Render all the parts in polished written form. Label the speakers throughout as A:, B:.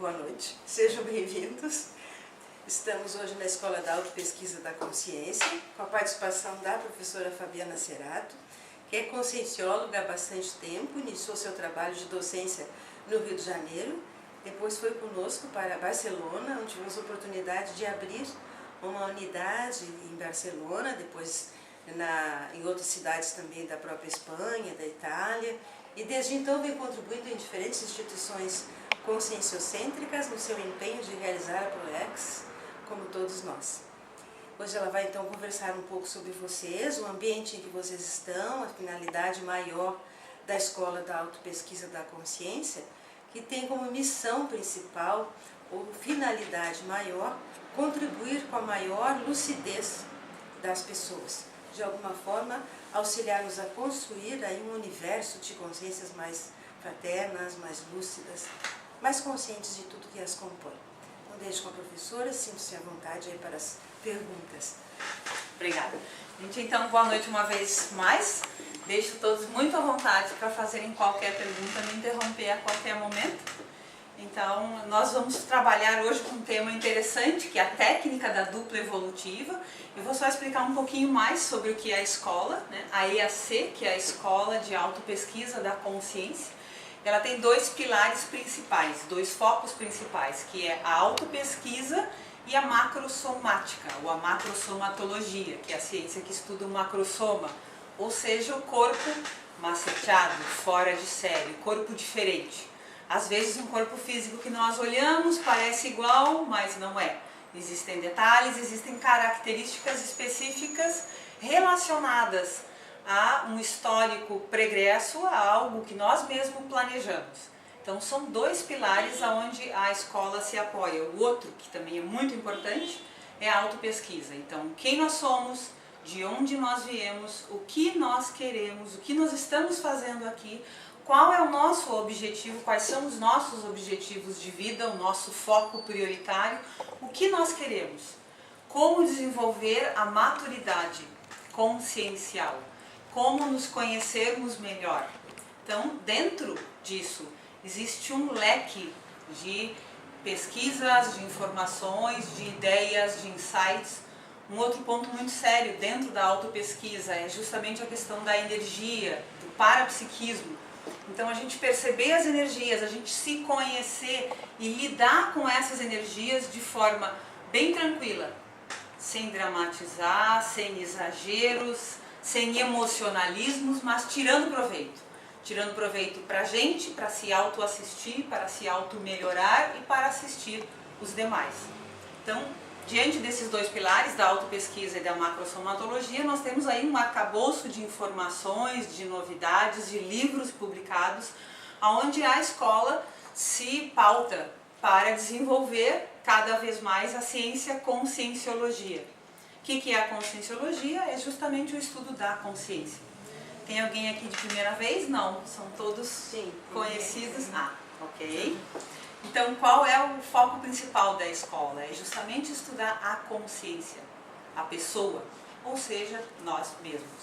A: boa noite, sejam bem-vindos. Estamos hoje na Escola da Autopesquisa da Consciência, com a participação da professora Fabiana Cerato, que é consciencióloga há bastante tempo, iniciou seu trabalho de docência no Rio de Janeiro, depois foi conosco para Barcelona, onde tivemos a oportunidade de abrir uma unidade em Barcelona, depois em outras cidades também da própria Espanha, da Itália, e desde então vem contribuindo em diferentes instituições conscienciocêntricas no seu empenho de realizar a ProEx, como todos nós. Hoje ela vai então conversar um pouco sobre vocês, o ambiente em que vocês estão, a finalidade maior da Escola da Autopesquisa da Consciência, que tem como missão principal, ou finalidade maior, contribuir com a maior lucidez das pessoas. De alguma forma, auxiliar-nos a construir aí um universo de consciências mais fraternas, mais lúcidas, mais conscientes de tudo que as compõe. Então, deixo com a professora, sinto-se à vontade aí para as perguntas.
B: Obrigada. Gente, então, boa noite uma vez mais. Deixo todos muito à vontade para fazerem qualquer pergunta, me interromper a qualquer momento. Então, nós vamos trabalhar hoje com um tema interessante, que é a técnica da dupla evolutiva. Eu vou só explicar um pouquinho mais sobre o que é a escola, né? A EAC, que é a Escola de Autopesquisa da Consciência. Ela tem dois pilares principais, dois focos principais, que é a autopesquisa e a macrosomática, ou a macrosomatologia, que é a ciência que estuda o macrosoma, ou seja, o corpo maceteado, fora de série, corpo diferente. Às vezes um corpo físico que nós olhamos parece igual, mas não é. Existem detalhes, existem características específicas relacionadas a um histórico pregresso, a algo que nós mesmos planejamos. Então são dois pilares onde a escola se apoia. O outro, que também é muito importante, é a autopesquisa. Então, quem nós somos, de onde nós viemos, o que nós queremos, o que nós estamos fazendo aqui, qual é o nosso objetivo, quais são os nossos objetivos de vida, o nosso foco prioritário, o que nós queremos, como desenvolver a maturidade consciencial, como nos conhecermos melhor. Então, dentro disso, existe um leque de pesquisas, de informações, de ideias, de insights. Um outro ponto muito sério dentro da autopesquisa é justamente a questão da energia, do parapsiquismo. Então, a gente perceber as energias, a gente se conhecer e lidar com essas energias de forma bem tranquila, sem dramatizar, sem exageros, sem emocionalismos, mas tirando proveito. Tirando proveito para a gente, para se autoassistir, para se auto-melhorar e para assistir os demais. Então, diante desses dois pilares, da autopesquisa e da macrosomatologia, nós temos aí um arcabouço de informações, de novidades, de livros publicados, onde a escola se pauta para desenvolver cada vez mais a ciência conscienciologia. O que é a conscienciologia? É justamente o estudo da consciência. Tem alguém aqui de primeira vez? Não, são todos
A: Sim,
B: conhecidos? Ah, ok. Então, qual é o foco principal da escola? É justamente estudar a consciência, a pessoa, ou seja, nós mesmos.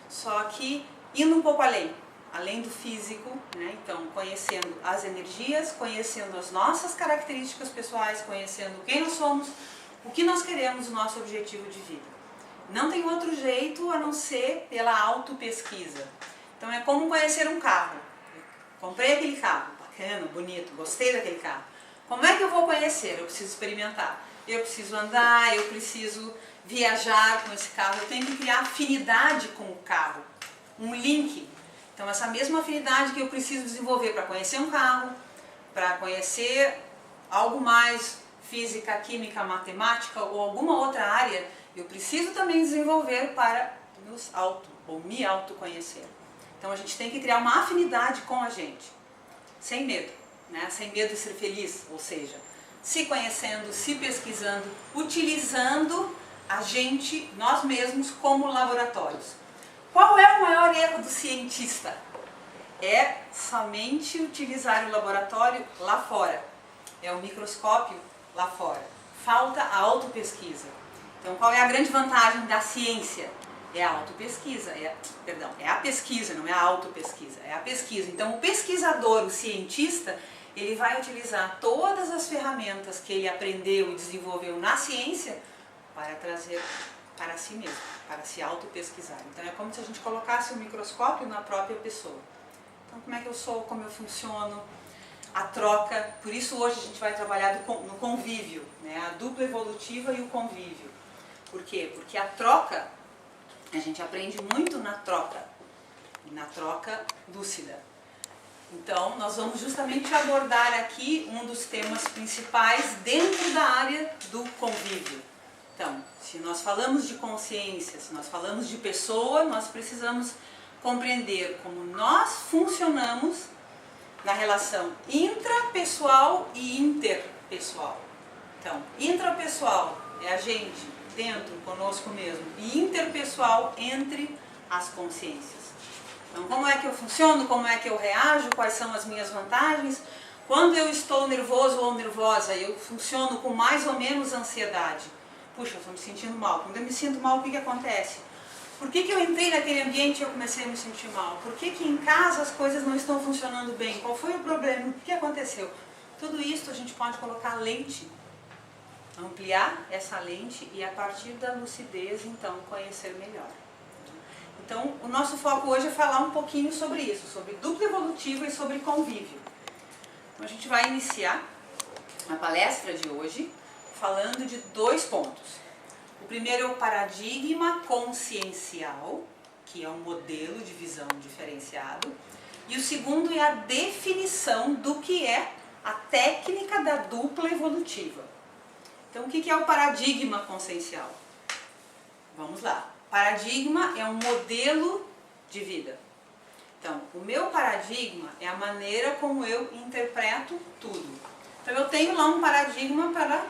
B: Só que indo um pouco além do físico, né? Então, conhecendo as energias, conhecendo as nossas características pessoais, conhecendo quem nós somos, o que nós queremos, o nosso objetivo de vida. Não tem outro jeito a não ser pela autopesquisa. Então, é como conhecer um carro. Comprei aquele carro. Bacana, bonito, gostei daquele carro. Como é que eu vou conhecer? Eu preciso experimentar. Eu preciso andar, eu preciso viajar com esse carro. Eu tenho que criar afinidade com o carro, um link. Então, essa mesma afinidade que eu preciso desenvolver para conhecer um carro, para conhecer algo mais, física, química, matemática ou alguma outra área, eu preciso também desenvolver para me autoconhecer. Então, a gente tem que criar uma afinidade com a gente. Sem medo, né? Sem medo de ser feliz, ou seja, se conhecendo, se pesquisando, utilizando a gente, nós mesmos, como laboratórios. Qual é o maior erro do cientista? É somente utilizar o laboratório lá fora, é o microscópio lá fora. Falta a autopesquisa. Então, qual é a grande vantagem da ciência? É a autopesquisa, é a pesquisa, não é a autopesquisa, é a pesquisa. Então, o pesquisador, o cientista, ele vai utilizar todas as ferramentas que ele aprendeu e desenvolveu na ciência para trazer para si mesmo, para se auto-pesquisar. Então é como se a gente colocasse um microscópio na própria pessoa. Então como é que eu sou, como eu funciono, a troca. Por isso hoje a gente vai trabalhar no convívio, né? A dupla evolutiva e o convívio. Por quê? Porque a troca, a gente aprende muito na troca lúcida. Então, nós vamos justamente abordar aqui um dos temas principais dentro da área do convívio. Então, se nós falamos de consciência, se nós falamos de pessoa, nós precisamos compreender como nós funcionamos na relação intrapessoal e interpessoal. Então, intrapessoal é a gente dentro, conosco mesmo, e interpessoal entre as consciências. Então, como é que eu funciono, como é que eu reajo, quais são as minhas vantagens? Quando eu estou nervoso ou nervosa, eu funciono com mais ou menos ansiedade. Puxa, eu estou me sentindo mal. Quando eu me sinto mal, o que acontece? Por que eu entrei naquele ambiente e eu comecei a me sentir mal? Por que em casa as coisas não estão funcionando bem? Qual foi o problema? O que aconteceu? Tudo isso a gente pode colocar lente, ampliar essa lente e a partir da lucidez, então, conhecer melhor. Então, o nosso foco hoje é falar um pouquinho sobre isso, sobre dupla evolutiva e sobre convívio. Então, a gente vai iniciar a palestra de hoje falando de 2 pontos. O primeiro é o paradigma consciencial, que é um modelo de visão diferenciado. E o segundo é a definição do que é a técnica da dupla evolutiva. Então, o que é o paradigma consciencial? Vamos lá. Paradigma é um modelo de vida. Então, o meu paradigma é a maneira como eu interpreto tudo. Então, eu tenho lá um paradigma para,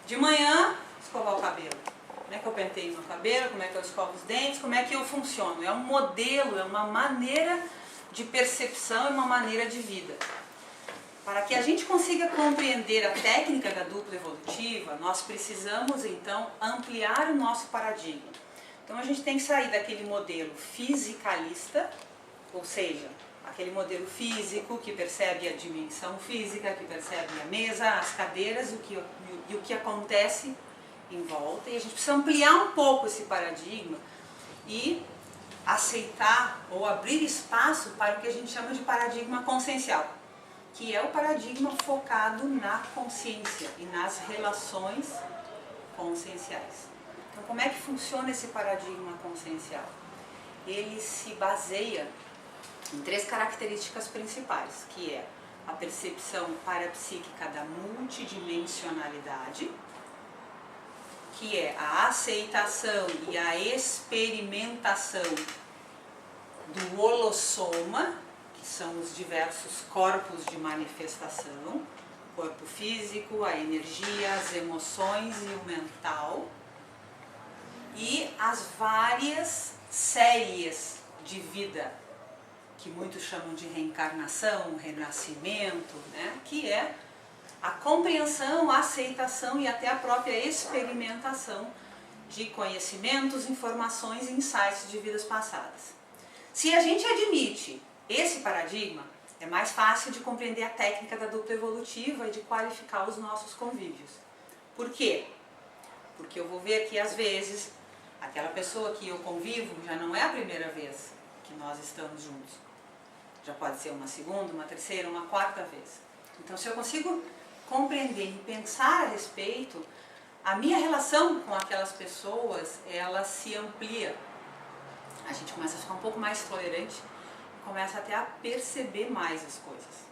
B: de manhã, escovar o cabelo. Como é que eu penteio meu cabelo, como é que eu escovo os dentes, como é que eu funciono. É um modelo, é uma maneira de percepção, é uma maneira de vida. Para que a gente consiga compreender a técnica da dupla evolutiva, nós precisamos, então, ampliar o nosso paradigma. Então, a gente tem que sair daquele modelo fisicalista, ou seja, aquele modelo físico que percebe a dimensão física, que percebe a mesa, as cadeiras e o que acontece em volta. E a gente precisa ampliar um pouco esse paradigma e aceitar ou abrir espaço para o que a gente chama de paradigma consciencial, que é o paradigma focado na consciência e nas relações conscienciais. Então, como é que funciona esse paradigma consciencial? Ele se baseia em 3 características principais, que é a percepção parapsíquica da multidimensionalidade, que é a aceitação e a experimentação do holossoma, que são os diversos corpos de manifestação, o corpo físico, a energia, as emoções e o mental, e as várias séries de vida, que muitos chamam de reencarnação, renascimento, né? Que é a compreensão, a aceitação e até a própria experimentação de conhecimentos, informações e insights de vidas passadas. Se a gente admite esse paradigma, é mais fácil de compreender a técnica da dupla evolutiva e de qualificar os nossos convívios. Por quê? Porque eu vou ver que às vezes aquela pessoa que eu convivo já não é a primeira vez que nós estamos juntos. Já pode ser uma segunda, uma terceira, uma quarta vez. Então, se eu consigo compreender e pensar a respeito, a minha relação com aquelas pessoas, ela se amplia. A gente começa a ficar um pouco mais tolerante, começa até a perceber mais as coisas.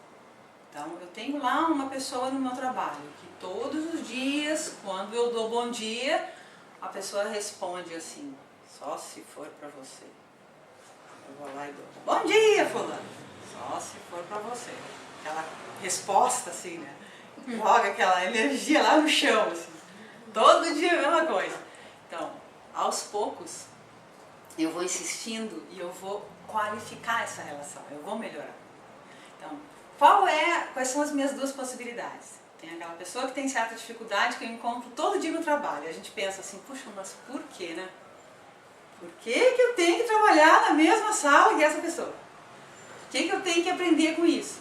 B: Então, eu tenho lá uma pessoa no meu trabalho, que todos os dias, quando eu dou bom dia, a pessoa responde assim, só se for para você. Eu vou lá e dou, bom dia, fulano. Só se for para você. Aquela resposta assim, né? Joga aquela energia lá no chão, assim. Todo dia a mesma coisa. Então, aos poucos, eu vou insistindo e eu vou qualificar essa relação, eu vou melhorar. Então, quais são as minhas 2 possibilidades? Tem aquela pessoa que tem certa dificuldade que eu encontro todo dia no trabalho. E a gente pensa assim, puxa, mas por quê, né? Por que eu tenho que trabalhar na mesma sala que essa pessoa? Por que eu tenho que aprender com isso?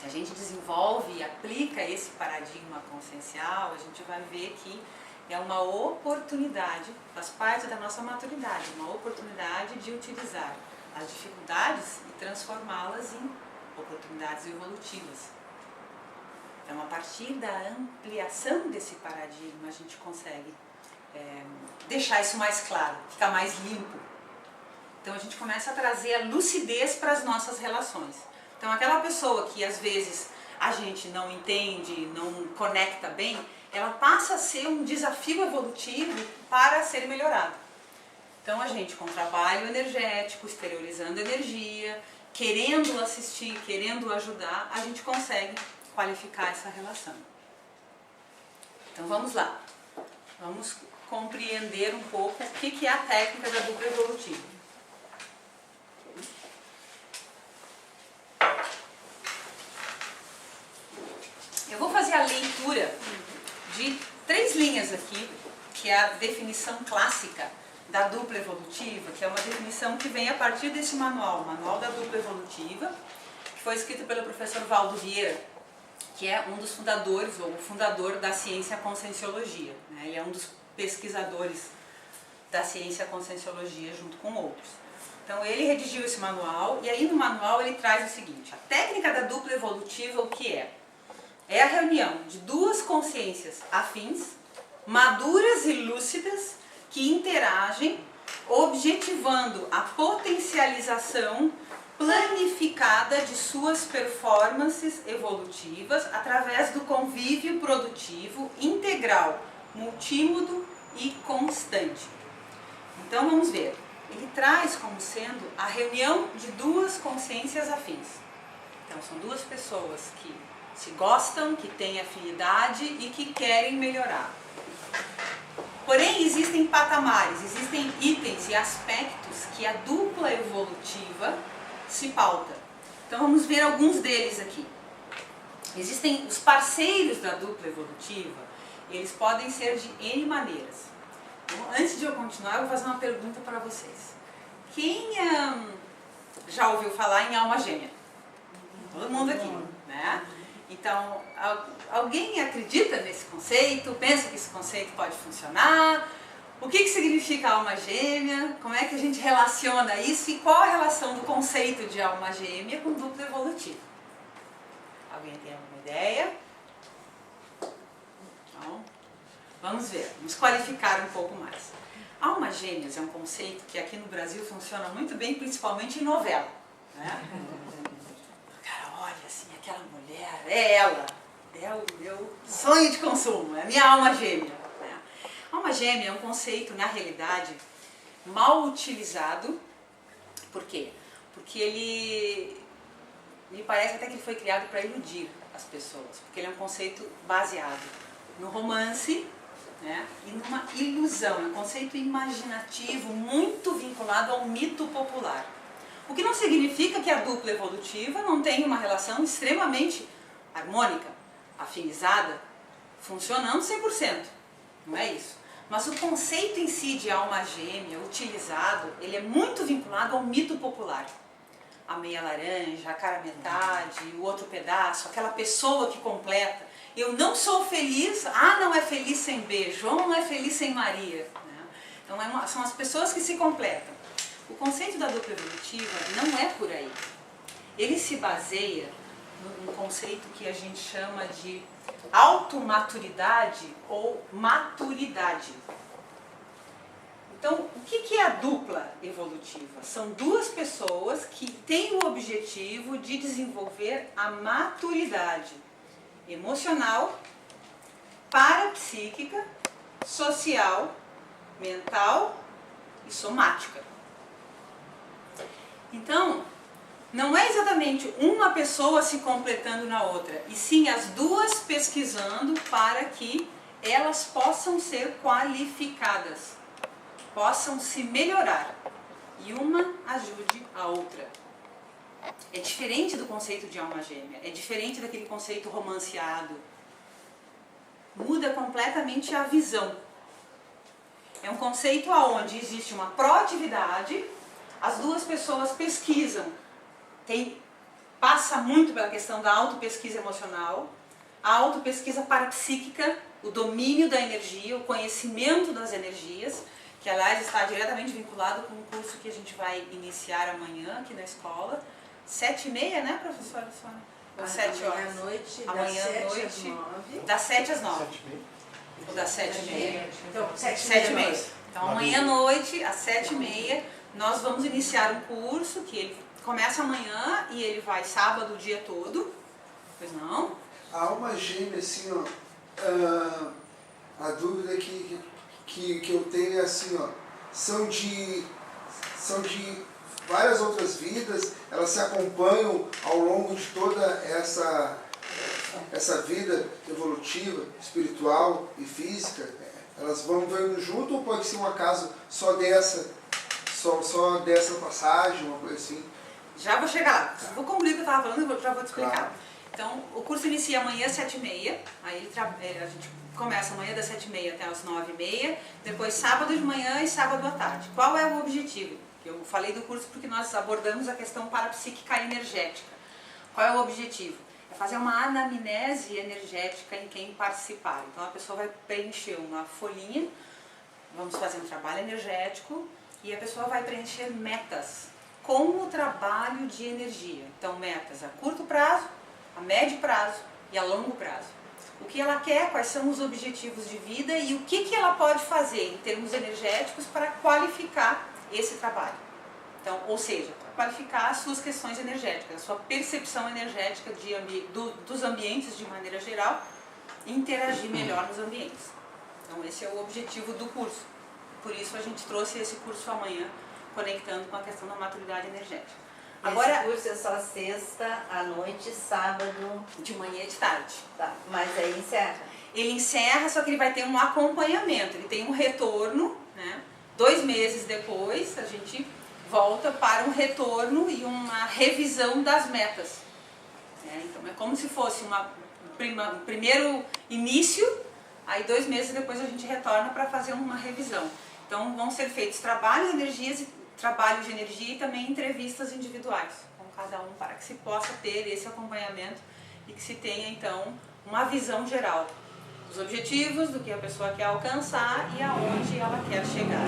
B: Se a gente desenvolve e aplica esse paradigma consciencial, a gente vai ver que é uma oportunidade, faz parte da nossa maturidade, uma oportunidade de utilizar as dificuldades e transformá-las em oportunidades evolutivas. Então, a partir da ampliação desse paradigma, a gente consegue deixar isso mais claro, ficar mais limpo. Então, a gente começa a trazer a lucidez para as nossas relações. Então, aquela pessoa que às vezes a gente não entende, não conecta bem, ela passa a ser um desafio evolutivo para ser melhorado. Então, a gente, com trabalho energético, exteriorizando energia, querendo assistir, querendo ajudar, a gente consegue qualificar essa relação. Então, vamos lá. Vamos compreender um pouco o que é a técnica da dupla evolutiva. Eu vou fazer a leitura de 3 linhas aqui, que é a definição clássica da dupla evolutiva, que é uma definição que vem a partir desse manual, o Manual da Dupla Evolutiva, que foi escrito pelo professor Valdo Vieira, que é um dos fundadores, ou o fundador da ciência conscienciologia, né? Ele é um dos pesquisadores da ciência conscienciologia junto com outros. Então ele redigiu esse manual, e aí no manual ele traz o seguinte: a técnica da dupla evolutiva, o que é? É a reunião de 2 consciências afins, maduras e lúcidas, que interagem, objetivando a potencialização planificada de suas performances evolutivas através do convívio produtivo integral, multímodo e constante. Então vamos ver, ele traz como sendo a reunião de 2 consciências afins. Então são 2 pessoas que se gostam, que têm afinidade e que querem melhorar. Porém, existem patamares, existem itens e aspectos que a dupla evolutiva se pauta. Então vamos ver alguns deles aqui. Existem os parceiros da dupla evolutiva, eles podem ser de N maneiras. Então, antes de eu continuar, eu vou fazer uma pergunta para vocês. Quem já ouviu falar em alma gêmea? Todo mundo aqui, né? Então, alguém acredita nesse conceito? Pensa que esse conceito pode funcionar? O que significa alma gêmea? Como é que a gente relaciona isso? E qual a relação do conceito de alma gêmea com dupla evolutiva? Alguém tem alguma ideia? Então, vamos ver, vamos qualificar um pouco mais. Alma gêmeas é um conceito que aqui no Brasil funciona muito bem, principalmente em novela, né? Olha assim, aquela mulher, é ela, é o meu sonho de consumo, é a minha alma gêmea. Né? Alma gêmea é um conceito, na realidade, mal utilizado. Por quê? Porque ele me parece até que ele foi criado para iludir as pessoas, porque ele é um conceito baseado no romance, né? E numa ilusão, é um conceito imaginativo muito vinculado ao mito popular. O que não significa que a dupla evolutiva não tenha uma relação extremamente harmônica, afinizada, funcionando 100%. Não é isso. Mas o conceito em si de alma gêmea utilizado, ele é muito vinculado ao mito popular. A meia laranja, a cara metade, o outro pedaço, aquela pessoa que completa. Eu não sou feliz, não é feliz sem B, João não é feliz sem Maria. Né? Então são as pessoas que se completam. O conceito da dupla evolutiva não é por aí. Ele se baseia num conceito que a gente chama de automaturidade ou maturidade. Então, o que é a dupla evolutiva? São 2 pessoas que têm o objetivo de desenvolver a maturidade emocional, parapsíquica, social, mental e somática. Então, não é exatamente uma pessoa se completando na outra, e sim as 2 pesquisando para que elas possam ser qualificadas, possam se melhorar, e uma ajude a outra. É diferente do conceito de alma gêmea, é diferente daquele conceito romanceado. Muda completamente a visão. É um conceito onde existe uma proatividade, as 2 pessoas pesquisam, tem passa muito pela questão da autopesquisa emocional, a autopesquisa parapsíquica, o domínio da energia, o conhecimento das energias, que aliás está diretamente vinculado com o curso que a gente vai iniciar amanhã aqui na escola. 7h30, né, professora Sônia? Ou 7 horas?
A: Amanhã à noite,
B: das 7 às 9. Ou das 7h30?
A: Então,
B: 7h30. Então amanhã à noite, às 7h30, nós vamos iniciar um curso que ele começa amanhã e ele vai sábado o dia todo. Pois não?
C: A alma gêmea, assim, ó, a dúvida que eu tenho é assim, ó, são de várias outras vidas, elas se acompanham ao longo de toda essa vida evolutiva, espiritual e física. Elas vão indo junto ou pode ser um acaso só dessa passagem, uma coisa assim?
B: Já vou chegar lá. Vou concluir o que eu estava falando e já vou te explicar. Claro. Então, o curso inicia amanhã às 7h30, aí a gente começa amanhã das 7h30 até as 9h30, depois sábado de manhã e sábado à tarde. Qual é o objetivo? Eu falei do curso porque nós abordamos a questão parapsíquica e energética. Qual é o objetivo? É fazer uma anamnese energética em quem participar. Então, a pessoa vai preencher uma folhinha, vamos fazer um trabalho energético e a pessoa vai preencher metas com o trabalho de energia. Então, metas a curto prazo, a médio prazo e a longo prazo. O que ela quer, quais são os objetivos de vida e o que ela pode fazer em termos energéticos para qualificar esse trabalho. Então, ou seja, para qualificar as suas questões energéticas, a sua percepção energética dos ambientes de maneira geral e interagir melhor nos ambientes. Então, esse é o objetivo do curso. Por isso, a gente trouxe esse curso amanhã, conectando com a questão da maturidade energética.
D: Agora, esse curso é só sexta à noite, sábado...
B: De manhã e de tarde.
D: Tá, mas aí encerra?
B: Ele encerra, só que ele vai ter um acompanhamento, ele tem um retorno, né? 2 meses depois, a gente volta para um retorno e uma revisão das metas. Então, é como se fosse um primeiro início, aí 2 meses depois a gente retorna para fazer uma revisão. Então, vão ser feitos trabalhos de energia e também entrevistas individuais com cada um, para que se possa ter esse acompanhamento e que se tenha, então, uma visão geral dos objetivos, do que a pessoa quer alcançar e aonde ela quer chegar.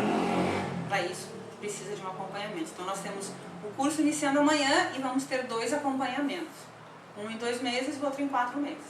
B: Para isso, precisa de um acompanhamento. Então, nós temos o curso iniciando amanhã e vamos ter 2 acompanhamentos. Um em 2 meses e o outro em 4 meses.